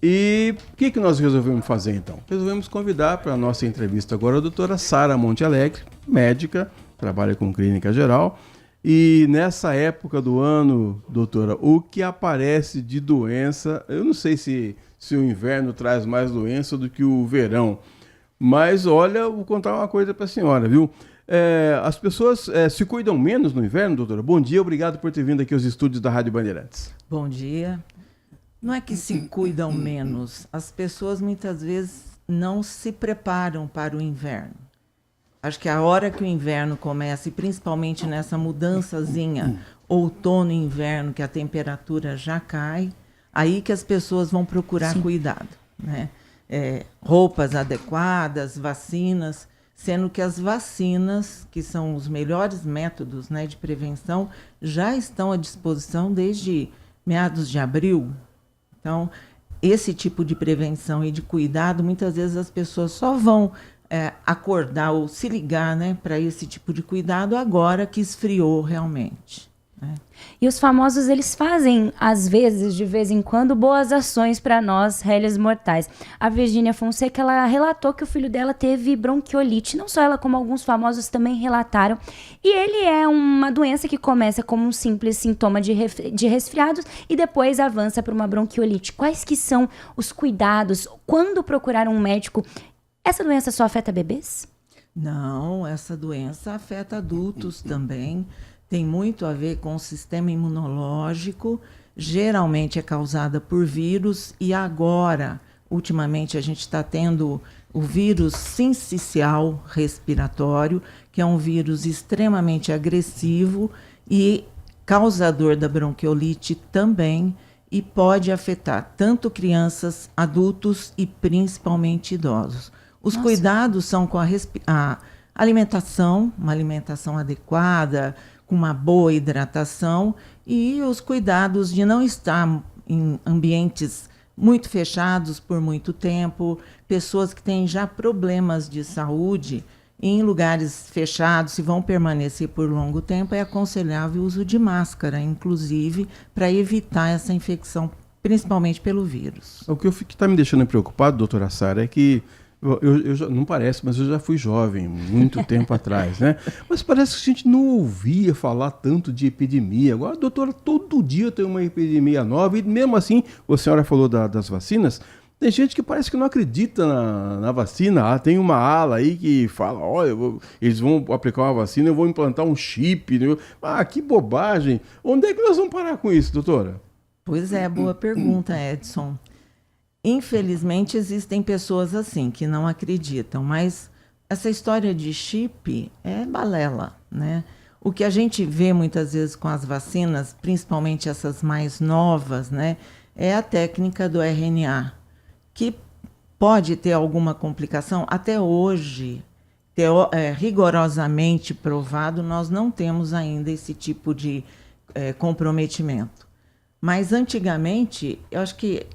E o que nós resolvemos fazer então? Resolvemos convidar para a nossa entrevista agora a doutora Sara Montealegre, médica, trabalha com clínica geral. E nessa época do ano, doutora, o que aparece de doença, eu não sei se o inverno traz mais doença do que o verão, mas olha, vou contar uma coisa para a senhora, viu? As pessoas se cuidam menos no inverno, doutora? Bom dia, obrigado por ter vindo aqui aos estúdios da Rádio Bandeirantes. Bom dia. Não é que se cuidam menos, as pessoas muitas vezes não se preparam para o inverno. Acho que a hora que o inverno começa, e principalmente nessa mudançazinha, outono e inverno, que a temperatura já cai, aí que as pessoas vão procurar cuidado, né? Roupas adequadas, vacinas, sendo que as vacinas, que são os melhores métodos, né, de prevenção, já estão à disposição desde meados de abril. Então, esse tipo de prevenção e de cuidado, muitas vezes as pessoas só vão acordar ou se ligar, né, para esse tipo de cuidado agora que esfriou realmente. E os famosos, eles fazem, às vezes, de vez em quando, boas ações para nós, réis mortais. A Virgínia Fonseca, ela relatou que o filho dela teve bronquiolite. Não só ela, como alguns famosos também relataram. E ele é uma doença que começa como um simples sintoma de resfriados e depois avança para uma bronquiolite. Quais que são os cuidados? Quando procurar um médico? Essa doença só afeta bebês? Não, essa doença afeta adultos também. Tem muito a ver com o sistema imunológico, geralmente é causada por vírus, e agora, ultimamente, a gente está tendo o vírus sincicial respiratório, que é um vírus extremamente agressivo e causador da bronquiolite também, e pode afetar tanto crianças, adultos e principalmente idosos. Os cuidados são com a alimentação, uma alimentação adequada, com uma boa hidratação, e os cuidados de não estar em ambientes muito fechados por muito tempo, pessoas que têm já problemas de saúde em lugares fechados, se vão permanecer por longo tempo, é aconselhável o uso de máscara, inclusive, para evitar essa infecção, principalmente pelo vírus. O que está me deixando preocupado, doutora Sara, é que não parece, mas eu já fui jovem, muito tempo atrás, né? Mas parece que a gente não ouvia falar tanto de epidemia. Agora, doutora, todo dia tem uma epidemia nova, e mesmo assim, a senhora falou das vacinas, tem gente que parece que não acredita na vacina. Tem uma ala aí que fala, olha, eles vão aplicar uma vacina, eu vou implantar um chip, né? Que bobagem. Onde é que nós vamos parar com isso, doutora? Pois é, boa pergunta, Edson. Infelizmente, existem pessoas assim, que não acreditam, mas essa história de chip é balela, né? O que a gente vê muitas vezes com as vacinas, principalmente essas mais novas, né, é a técnica do RNA, que pode ter alguma complicação. Até hoje, rigorosamente provado, nós não temos ainda esse tipo de comprometimento. Mas antigamente, eu acho que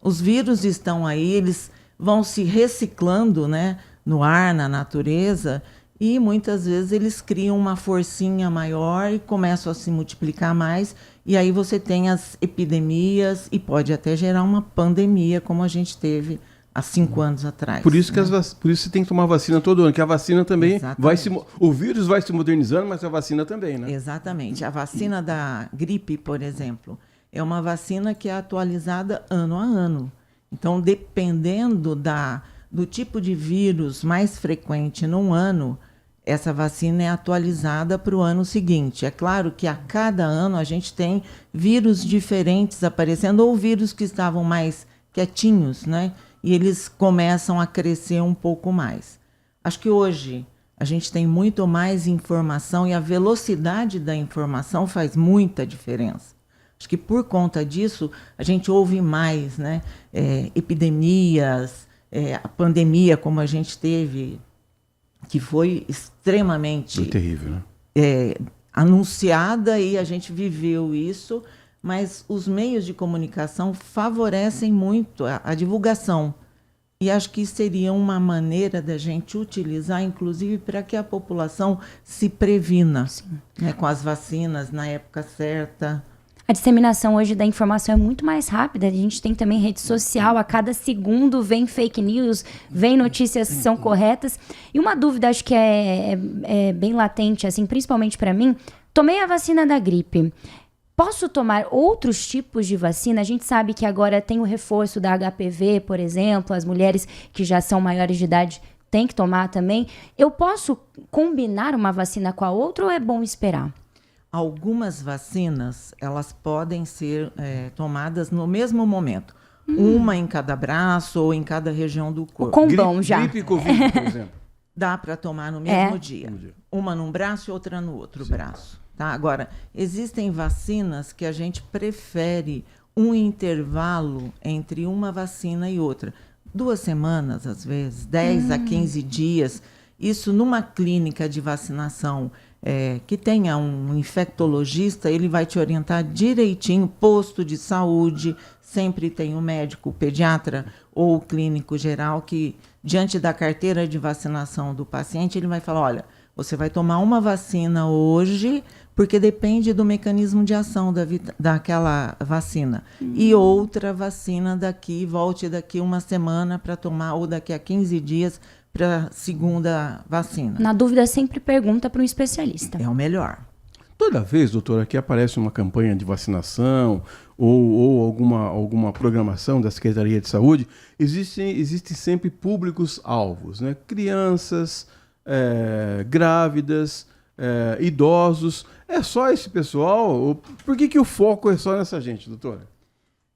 os vírus estão aí, eles vão se reciclando, né, no ar, na natureza, e muitas vezes eles criam uma forcinha maior e começam a se multiplicar mais, e aí você tem as epidemias e pode até gerar uma pandemia, como a gente teve há 5 anos atrás. Por isso, né? Por isso você tem que tomar vacina todo ano, que a vacina também o vírus vai se modernizando, mas a vacina também, né? Exatamente. A vacina da gripe, por exemplo, é uma vacina que é atualizada ano a ano. Então, dependendo do tipo de vírus mais frequente num ano, essa vacina é atualizada para o ano seguinte. É claro que a cada ano a gente tem vírus diferentes aparecendo, ou vírus que estavam mais quietinhos, né? E eles começam a crescer um pouco mais. Acho que hoje a gente tem muito mais informação e a velocidade da informação faz muita diferença. Acho que por conta disso a gente ouve mais, né? Epidemias, a pandemia como a gente teve, que foi extremamente foi terrível, né? Anunciada, e a gente viveu isso, mas os meios de comunicação favorecem muito a divulgação. E acho que seria uma maneira da gente utilizar, inclusive, para que a população se previna, né, com as vacinas na época certa. A disseminação hoje da informação é muito mais rápida. A gente tem também rede social, a cada segundo vem fake news, vem notícias que são corretas. E uma dúvida, acho que é bem latente, assim, principalmente para mim, tomei a vacina da gripe. Posso tomar outros tipos de vacina? A gente sabe que agora tem o reforço da HPV, por exemplo, as mulheres que já são maiores de idade têm que tomar também. Eu posso combinar uma vacina com a outra ou é bom esperar? Algumas vacinas, elas podem ser tomadas no mesmo momento. Uma em cada braço ou em cada região do corpo. Com bom já. Gripe e Covid, por exemplo. Dá para tomar no mesmo dia. Uma num braço e outra no outro braço. Tá? Agora, existem vacinas que a gente prefere um intervalo entre uma vacina e outra. 2 semanas, às vezes, 10 a 15 dias. Isso numa clínica de vacinação que tenha um infectologista, ele vai te orientar direitinho, posto de saúde, sempre tem um médico, o pediatra ou o clínico geral que, diante da carteira de vacinação do paciente, ele vai falar, olha, você vai tomar uma vacina hoje, porque depende do mecanismo de ação daquela vacina. E outra vacina volte daqui 1 semana para tomar, ou daqui a 15 dias para a segunda vacina. Na dúvida, sempre pergunta para um especialista. É o melhor. Toda vez, doutora, que aparece uma campanha de vacinação ou alguma programação da Secretaria de Saúde, existem sempre públicos-alvos, né? Crianças, grávidas, idosos. É só esse pessoal? Por que o foco é só nessa gente, doutora?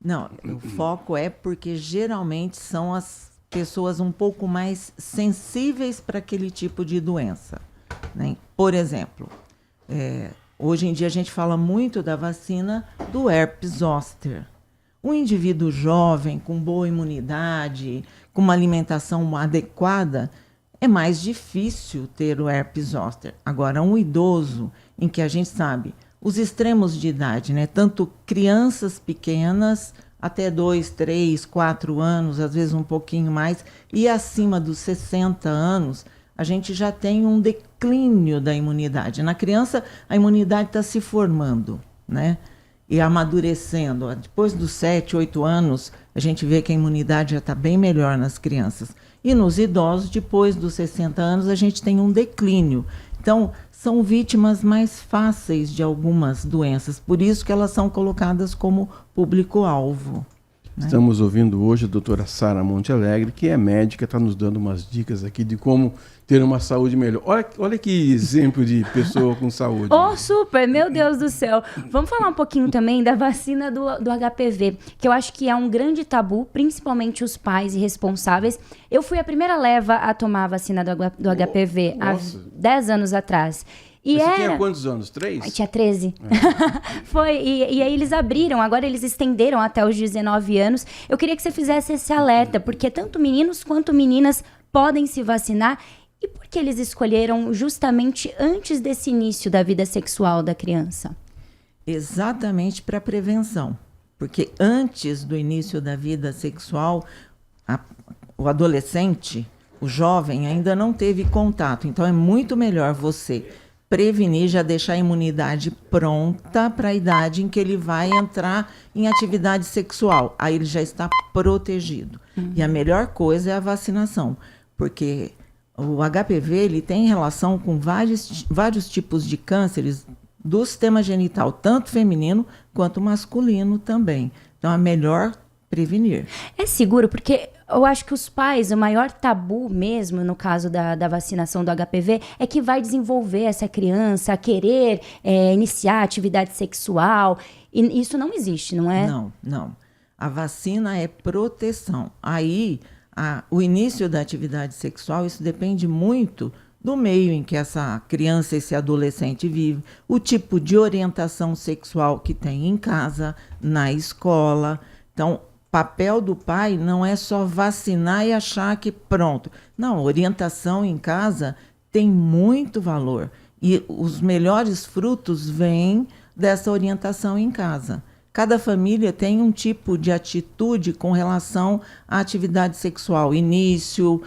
Não, o foco é porque geralmente são as pessoas um pouco mais sensíveis para aquele tipo de doença, né? Por exemplo, hoje em dia a gente fala muito da vacina do herpes zoster. Um indivíduo jovem, com boa imunidade, com uma alimentação adequada, é mais difícil ter o herpes zoster. Agora, um idoso, em que a gente sabe os extremos de idade, né? Tanto crianças pequenas, até 2, 3, 4 anos, às vezes um pouquinho mais, e acima dos 60 anos, a gente já tem um declínio da imunidade. Na criança, a imunidade está se formando, né? E amadurecendo. Depois dos 7, 8 anos, a gente vê que a imunidade já está bem melhor nas crianças. E nos idosos, depois dos 60 anos, a gente tem um declínio. Então, são vítimas mais fáceis de algumas doenças. Por isso que elas são colocadas como público-alvo. Né? Estamos ouvindo hoje a doutora Sara Montealegre, que é médica, está nos dando umas dicas aqui de como ter uma saúde melhor. Olha que exemplo de pessoa com saúde. Oh, super! Meu Deus do céu! Vamos falar um pouquinho também da vacina do HPV, que eu acho que é um grande tabu, principalmente os pais irresponsáveis. Eu fui a primeira leva a tomar a vacina do HPV há 10 anos atrás. E você tinha quantos anos? 3? Eu tinha 13. Foi, e aí eles abriram, agora eles estenderam até os 19 anos. Eu queria que você fizesse esse alerta, porque tanto meninos quanto meninas podem se vacinar. E por que eles escolheram justamente antes desse início da vida sexual da criança? Exatamente para prevenção. Porque antes do início da vida sexual, o adolescente, o jovem, ainda não teve contato. Então, é muito melhor você prevenir, já deixar a imunidade pronta para a idade em que ele vai entrar em atividade sexual. Aí ele já está protegido. E a melhor coisa é a vacinação, porque o HPV ele tem relação com vários tipos de cânceres do sistema genital, tanto feminino quanto masculino também. Então, é melhor prevenir. É seguro, porque eu acho que os pais, o maior tabu mesmo, no caso da vacinação do HPV, é que vai desenvolver essa criança a querer iniciar atividade sexual. E isso não existe, não é? Não. A vacina é proteção. Aí, o início da atividade sexual, isso depende muito do meio em que essa criança, esse adolescente vive, o tipo de orientação sexual que tem em casa, na escola. Então, papel do pai não é só vacinar e achar que pronto. Não, orientação em casa tem muito valor. E os melhores frutos vêm dessa orientação em casa. Cada família tem um tipo de atitude com relação à atividade sexual. Início,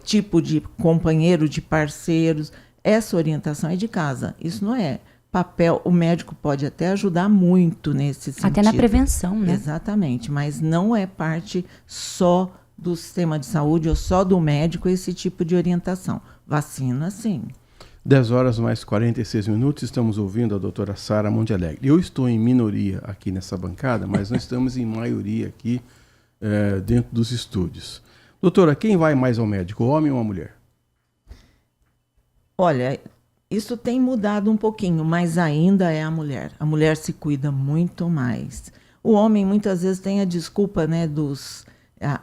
tipo de companheiro, de parceiros. Essa orientação é de casa. Isso não é papel, o médico pode até ajudar muito nesse sentido. Até na prevenção, né? Exatamente, mas não é parte só do sistema de saúde ou só do médico esse tipo de orientação. Vacina, sim. 10 horas mais 46 minutos, estamos ouvindo a doutora Sara Montealegre. Eu estou em minoria aqui nessa bancada, mas nós estamos em maioria aqui dentro dos estúdios. Doutora, quem vai mais ao médico, o homem ou a mulher? Olha, isso tem mudado um pouquinho, mas ainda é a mulher. A mulher se cuida muito mais. O homem muitas vezes tem a desculpa, né, dos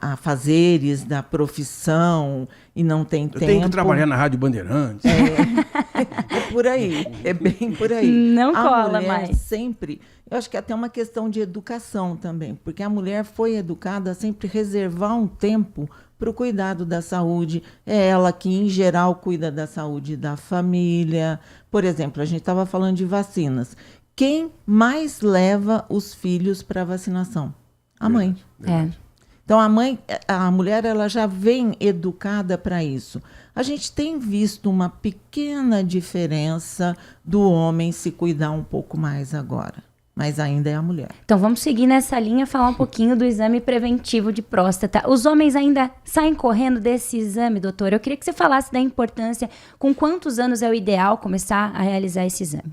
afazeres da profissão e não tem tempo. Eu tenho que trabalhar na Rádio Bandeirantes. É por aí, é bem por aí. Não a cola mulher mais. Sempre, eu acho que é até uma questão de educação também, porque a mulher foi educada a sempre reservar um tempo para o cuidado da saúde. É ela que, em geral, cuida da saúde da família. Por exemplo, a gente estava falando de vacinas. Quem mais leva os filhos para a vacinação? A mãe. Verdade. Então, a mulher, ela já vem educada para isso. A gente tem visto uma pequena diferença do homem se cuidar um pouco mais agora, mas ainda é a mulher. Então vamos seguir nessa linha, falar um pouquinho do exame preventivo de próstata. Os homens ainda saem correndo desse exame, doutora? Eu queria que você falasse da importância, com quantos anos é o ideal começar a realizar esse exame?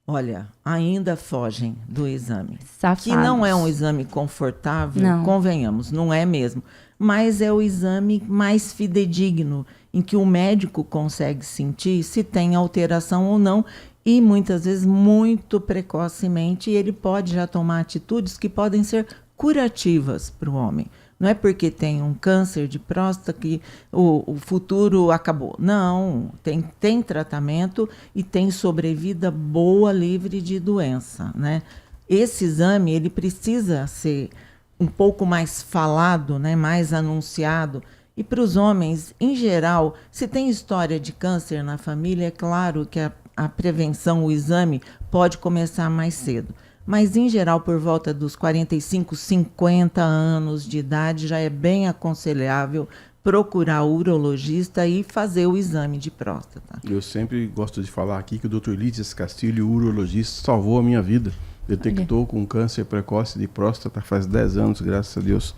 Olha, ainda fogem do exame. Safados. Que não é um exame confortável, Não. convenhamos, não é mesmo. Mas é o exame mais fidedigno, em que o médico consegue sentir se tem alteração ou não, e muitas vezes muito precocemente ele pode já tomar atitudes que podem ser curativas para o homem. Não é porque tem um câncer de próstata que o futuro acabou. Não, tem tratamento e tem sobrevida boa, livre de doença, né? Esse exame, ele precisa ser um pouco mais falado, né? Mais anunciado. E para os homens, em geral, se tem história de câncer na família, é claro que a prevenção, o exame, pode começar mais cedo. Mas, em geral, por volta dos 45, 50 anos de idade, já é bem aconselhável procurar o urologista e fazer o exame de próstata. Eu sempre gosto de falar aqui que o Dr. Lídias Castilho, o urologista, salvou a minha vida. Detectou com câncer precoce de próstata faz 10 anos, graças a Deus.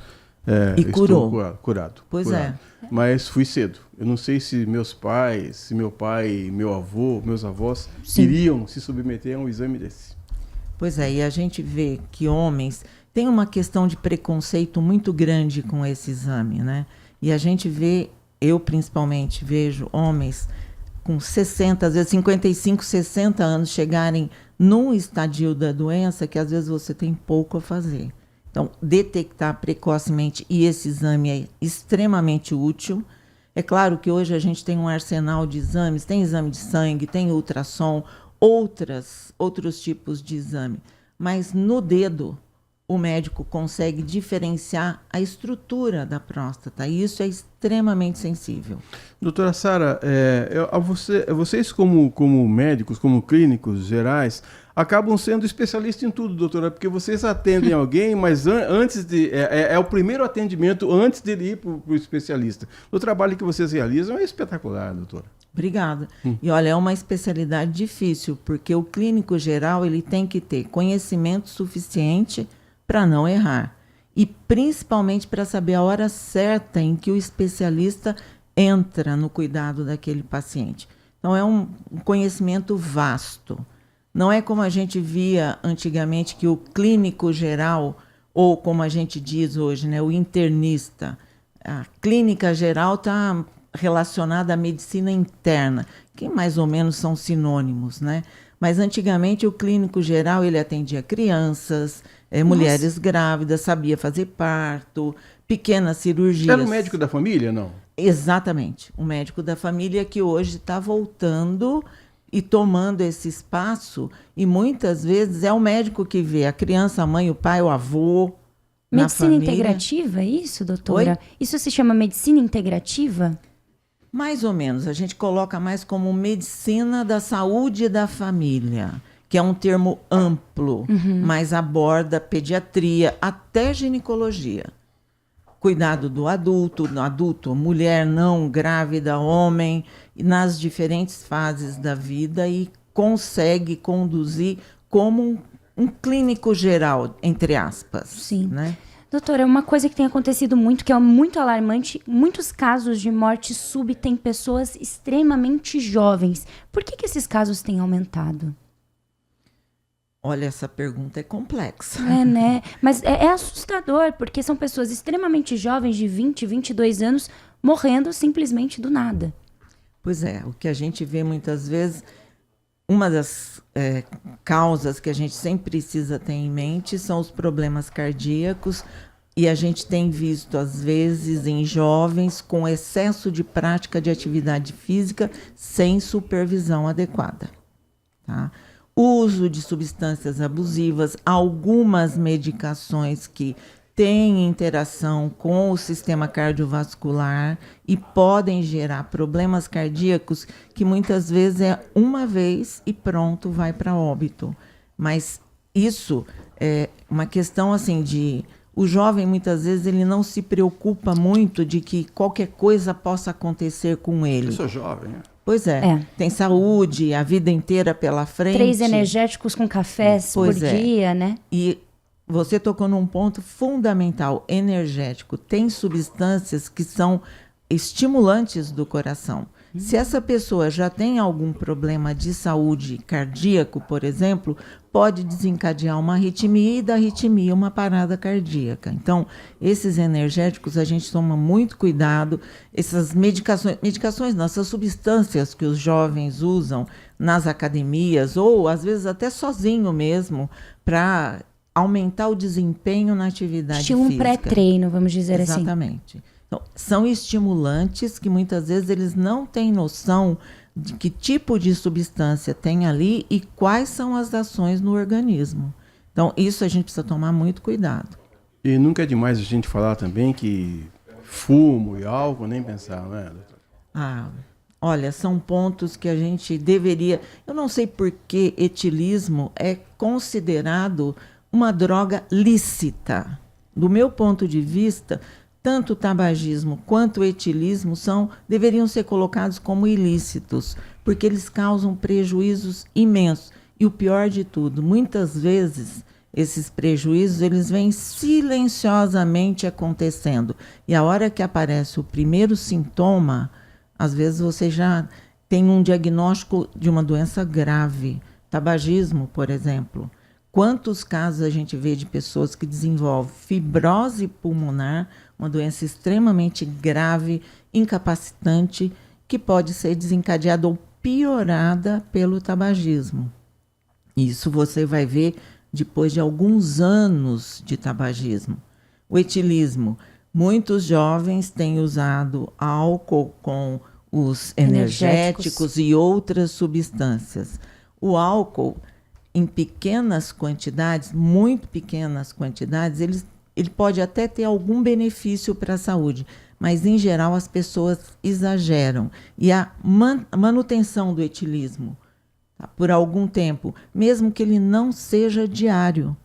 E curou. Estou curado. Pois curado. Mas fui cedo. Eu não sei se meus pais, se meu pai, meu avô, meus avós iriam se submeter a um exame desse. Pois é, e a gente vê que homens têm uma questão de preconceito muito grande com esse exame, né? E a gente vê, eu principalmente vejo homens com 60, às vezes 55, 60 anos chegarem num estadio da doença que às vezes você tem pouco a fazer. Então, detectar precocemente, e esse exame é extremamente útil. É claro que hoje a gente tem um arsenal de exames, tem exame de sangue, tem ultrassom, outros tipos de exame. Mas no dedo, o médico consegue diferenciar a estrutura da próstata, e isso é extremamente sensível. Doutora Sara, vocês como médicos, como clínicos gerais, acabam sendo especialistas em tudo, doutora, porque vocês atendem alguém, mas antes de é o primeiro atendimento antes dele ir para o especialista. O trabalho que vocês realizam é espetacular, doutora. Obrigada. E olha, é uma especialidade difícil, porque o clínico geral ele tem que ter conhecimento suficiente para não errar. E principalmente para saber a hora certa em que o especialista entra no cuidado daquele paciente. Então é um conhecimento vasto. Não é como a gente via antigamente, que o clínico geral, ou como a gente diz hoje, né, o internista, a clínica geral está relacionada à medicina interna, que mais ou menos são sinônimos, né? Mas antigamente o clínico geral ele atendia crianças, mulheres grávidas, sabia fazer parto, pequenas cirurgias. Era o médico da família, não? Exatamente, o médico da família que hoje está voltando e tomando esse espaço, e muitas vezes é o médico que vê a criança, a mãe, o pai, o avô. Medicina integrativa, é isso, doutora? Oi? Isso se chama medicina integrativa? Mais ou menos, a gente coloca mais como medicina da saúde da família, que é um termo amplo, mas aborda pediatria, até ginecologia. Cuidado do adulto, mulher não, grávida, homem, nas diferentes fases da vida, e consegue conduzir como um clínico geral, entre aspas. Sim. Né? Doutora, uma coisa que tem acontecido muito, que é muito alarmante, muitos casos de morte súbita em pessoas extremamente jovens. Por que esses casos têm aumentado? Olha, essa pergunta é complexa. É, né? Mas é assustador, porque são pessoas extremamente jovens, de 20, 22 anos, morrendo simplesmente do nada. Pois é, o que a gente vê muitas vezes, uma das causas que a gente sempre precisa ter em mente são os problemas cardíacos, e a gente tem visto, às vezes, em jovens com excesso de prática de atividade física sem supervisão adequada. Tá? Uso de substâncias abusivas, algumas medicações que têm interação com o sistema cardiovascular e podem gerar problemas cardíacos que muitas vezes é uma vez e pronto, vai para óbito. Mas isso é uma questão assim de... O jovem, muitas vezes, ele não se preocupa muito de que qualquer coisa possa acontecer com ele. Eu sou jovem, né? Pois é, tem saúde, a vida inteira pela frente. 3 energéticos com cafés por dia, né? E você tocou num ponto fundamental, energético. Tem substâncias que são estimulantes do coração. Se essa pessoa já tem algum problema de saúde cardíaco, por exemplo, pode desencadear uma arritmia e da arritmia uma parada cardíaca. Então, esses energéticos a gente toma muito cuidado. Essas medicações, essas substâncias que os jovens usam nas academias ou às vezes até sozinho mesmo para aumentar o desempenho na atividade Estilo física. um pré-treino, vamos dizer assim. Exatamente. Então, são estimulantes que muitas vezes eles não têm noção de que tipo de substância tem ali e quais são as ações no organismo. Então, isso a gente precisa tomar muito cuidado. E nunca é demais a gente falar também que fumo e álcool, nem pensar, não é, doutor? Olha, são pontos que a gente deveria... Eu não sei por que etilismo é considerado uma droga lícita. Do meu ponto de vista... Tanto o tabagismo quanto o etilismo deveriam ser colocados como ilícitos, porque eles causam prejuízos imensos. E o pior de tudo, muitas vezes esses prejuízos eles vêm silenciosamente acontecendo. E a hora que aparece o primeiro sintoma, às vezes você já tem um diagnóstico de uma doença grave. Tabagismo, por exemplo. Quantos casos a gente vê de pessoas que desenvolvem fibrose pulmonar, uma doença extremamente grave, incapacitante, que pode ser desencadeada ou piorada pelo tabagismo. Isso você vai ver depois de alguns anos de tabagismo. O etilismo. Muitos jovens têm usado álcool com os energéticos e outras substâncias. O álcool, em pequenas quantidades, muito pequenas quantidades, ele pode até ter algum benefício para a saúde, mas, em geral, as pessoas exageram. E a manutenção do etilismo, tá, por algum tempo, mesmo que ele não seja diário,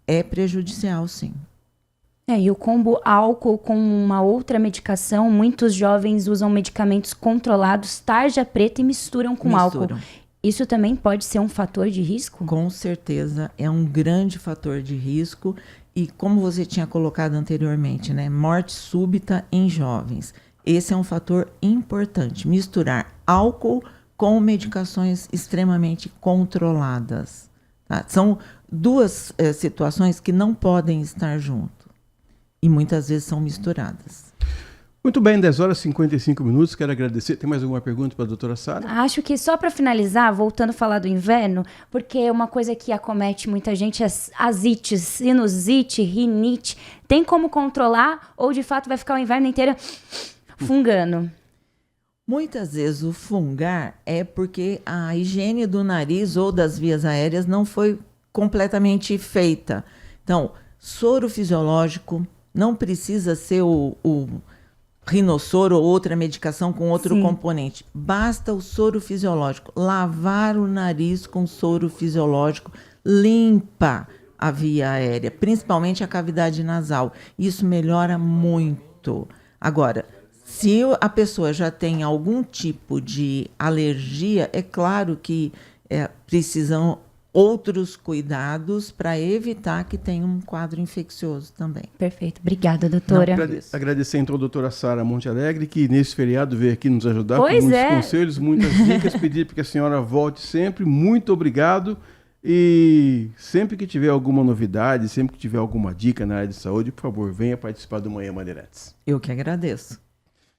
é prejudicial, sim. E o combo álcool com uma outra medicação, muitos jovens usam medicamentos controlados, tarja preta e misturam com álcool. Isso também pode ser um fator de risco? Com certeza, é um grande fator de risco. E como você tinha colocado anteriormente, né, morte súbita em jovens. Esse é um fator importante. Misturar álcool com medicações extremamente controladas. Tá? São duas situações que não podem estar junto. E muitas vezes são misturadas. Muito bem, 10 horas e 55 minutos. Quero agradecer. Tem mais alguma pergunta para a doutora Sara? Acho que só para finalizar, voltando a falar do inverno, porque uma coisa que acomete muita gente é asite, sinusite, rinite. Tem como controlar ou de fato vai ficar o inverno inteiro fungando? Muitas vezes o fungar é porque a higiene do nariz ou das vias aéreas não foi completamente feita. Então, soro fisiológico não precisa ser o rinossoro ou outra medicação com outro componente. Basta o soro fisiológico. Lavar o nariz com soro fisiológico limpa a via aérea, principalmente a cavidade nasal. Isso melhora muito. Agora, se a pessoa já tem algum tipo de alergia, é claro que precisam outros cuidados para evitar que tenha um quadro infeccioso também. Perfeito. Obrigada, doutora. Agradecer então a doutora Sara Monte Alegre, que nesse feriado veio aqui nos ajudar Pois com muitos é. conselhos, muitas dicas, pedir para que a senhora volte sempre. Muito obrigado. E sempre que tiver alguma novidade, sempre que tiver alguma dica na área de saúde, por favor, venha participar do Manhã Bandeirantes. Eu que agradeço.